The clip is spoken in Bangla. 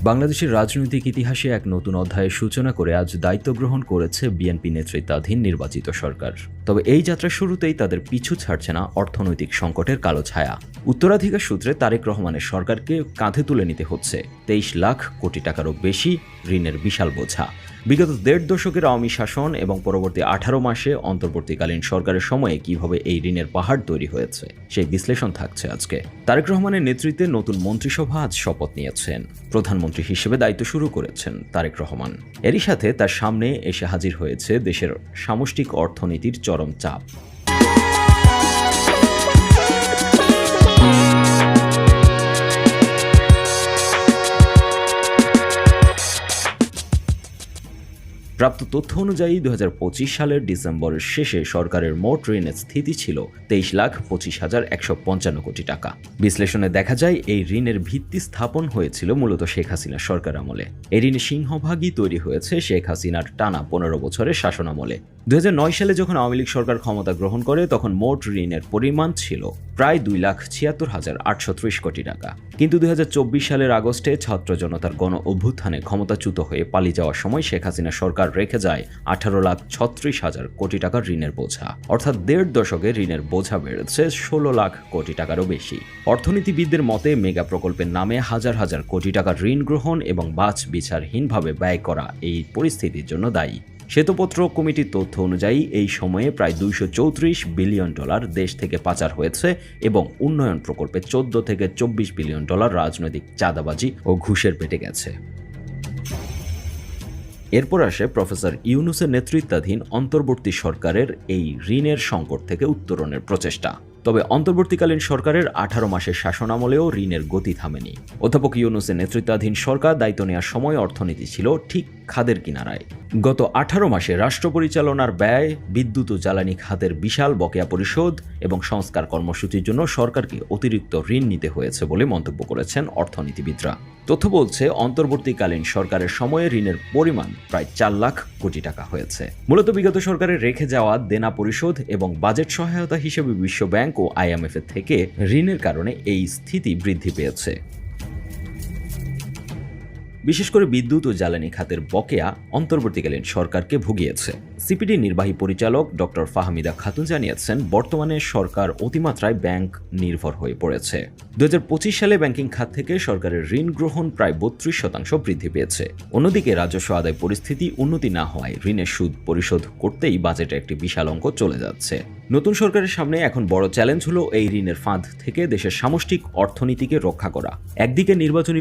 বাংলাদেশের রাজনৈতিক ইতিহাসে এক নতুন অধ্যায়ের সূচনা করে আজ দায়িত্ব গ্রহণ করেছে বিএনপি নেতৃত্বাধীন নির্বাচিত সরকার। তবে এই যাত্রার শুরুতেই তাদের পিছু ছাড়ছে না অর্থনৈতিক সংকটের কালো ছায়া। উত্তরাধিকার সূত্রে তারেক রহমানের সরকারকে কাঁধে তুলে নিতে হচ্ছে 23 লাখ কোটি টাকারও বেশি ঋণের বিশাল বোঝা। বিগত 1.5 দশকের আওয়ামী শাসন এবং পরবর্তী 18 মাসে অন্তর্বর্তীকালীন সরকারের সময়ে কিভাবে এই ঋণের পাহাড় তৈরি হয়েছে সেই বিশ্লেষণ থাকছে আজকে। তারেক রহমানের নেতৃত্বে নতুন মন্ত্রিসভা আজ শপথ নিয়েছেন। প্রধানমন্ত্রী হিসেবে দায়িত্ব শুরু করেছেন তারেক রহমান। এরই সাথে তার সামনে এসে হাজির হয়েছে দেশের সামষ্টিক অর্থনীতির চরম চাপ। প্রাপ্ত তথ্য অনুযায়ী 2025 সালের ডিসেম্বরের শেষে সরকারের মোট ঋণের স্থিতি ছিল 23,25,155 কোটি টাকা। বিশ্লেষণে দেখা যায় এই ঋণের ভিত্তি স্থাপন হয়েছিল মূলত শেখ হাসিনা সরকার আমলে। এই ঋণের সিংহভাগই তৈরি হয়েছে শেখ হাসিনার টানা 15 বছরের শাসনামলে। 2009 সালে যখন আওয়ামী লীগ সরকার ক্ষমতা গ্রহণ করে তখন মোট ঋণের পরিমাণ ছিল প্রায় 2,76,830 কোটি টাকা। কিন্তু 2024 সালের আগস্টে ছাত্র জনতার গণ অভ্যুত্থানে ক্ষমতাচ্যুত হয়ে পালিয়ে যাওয়ার সময় শেখ হাসিনা সরকার রেখে যায় 18,36,000 কোটি টাকার ঋণের বোঝা। অর্থাৎ 1.5 দশকে ঋণের বোঝা বেড়েছে 16 লাখ কোটি টাকারও বেশি। অর্থনীতিবিদদের মতে মেগা প্রকল্পের নামে হাজার হাজার কোটি টাকার ঋণ গ্রহণ এবং বাছ বিচারহীনভাবে ব্যয় করা এই পরিস্থিতির জন্য দায়ী। শ্বেতপত্র কমিটির তথ্য অনুযায়ী এই সময়ে প্রায় $234 বিলিয়ন দেশ থেকে পাচার হয়েছে এবং উন্নয়ন প্রকল্পে 14 থেকে 24 বিলিয়ন রাজনৈতিক চাঁদাবাজি ও ঘুষের পেটে গেছে। এরপর আসে প্রফেসর ইউনূসের নেতৃত্বাধীন অন্তর্বর্তী সরকারের এই ঋণের সংকট থেকে উত্তরণের প্রচেষ্টা। তবে অন্তর্বর্তীকালীন সরকারের 18 মাসের শাসনামলেও ঋণের গতি থামেনি। অধ্যাপক ইউনূসের নেতৃত্বাধীন সরকার দায়িত্ব নেওয়ার সময় অর্থনীতি ছিল ঠিক খাদের কিনারায়। গত 18 মাসে রাষ্ট্র পরিচালনার ব্যয়, বিদ্যুৎ ও জ্বালানি খাতের বিশাল বকেয়া পরিশোধ এবং সংস্কার কর্মসূচির জন্য সরকারকে অতিরিক্ত ঋণ নিতে হয়েছে বলে মন্তব্য করেছেন অর্থনীতিবিদরা। তথ্য বলছে অন্তর্বর্তীকালীন সরকারের সময়ে ঋণের পরিমাণ প্রায় 4 লাখ কোটি টাকা হয়েছে। মূলত বিগত সরকারের রেখে যাওয়া দেনা পরিশোধ এবং বাজেট সহায়তা হিসেবে বিশ্ব ব্যাংক ও IMF এর থেকে ঋণের কারণে এই স্থিতি বৃদ্ধি পেয়েছে। বিশেষ করে বিদ্যুৎ ও জ্বালানি খাতের বকেয়া অন্তর্বর্তীকালীন সরকারকে ভুগিয়েছে। সিপিডি নির্বাহী পরিচালক ডক্টর ফাহমিদা খাতুন জানিয়েছেন, বর্তমানে সরকার অতিমাত্রায় ব্যাংক নির্ভর হয়ে পড়েছে। 2025 সালে ব্যাংকিং খাত থেকে সরকারের ঋণ গ্রহণ প্রায় 32% বৃদ্ধি পেয়েছে। অন্যদিকে রাজস্ব আদায় পরিস্থিতি উন্নতি না হওয়ায় ঋণের সুদ পরিশোধ করতেই বাজেটে একটি বিশাল অঙ্ক চলে যাচ্ছে। নতুন সরকারের সামনে এখন বড় চ্যালেঞ্জ হলো এই ঋণের ফাঁদ থেকে দেশের সামষ্টিক অর্থনীতিকে রক্ষা করা। একদিকে নির্বাচনী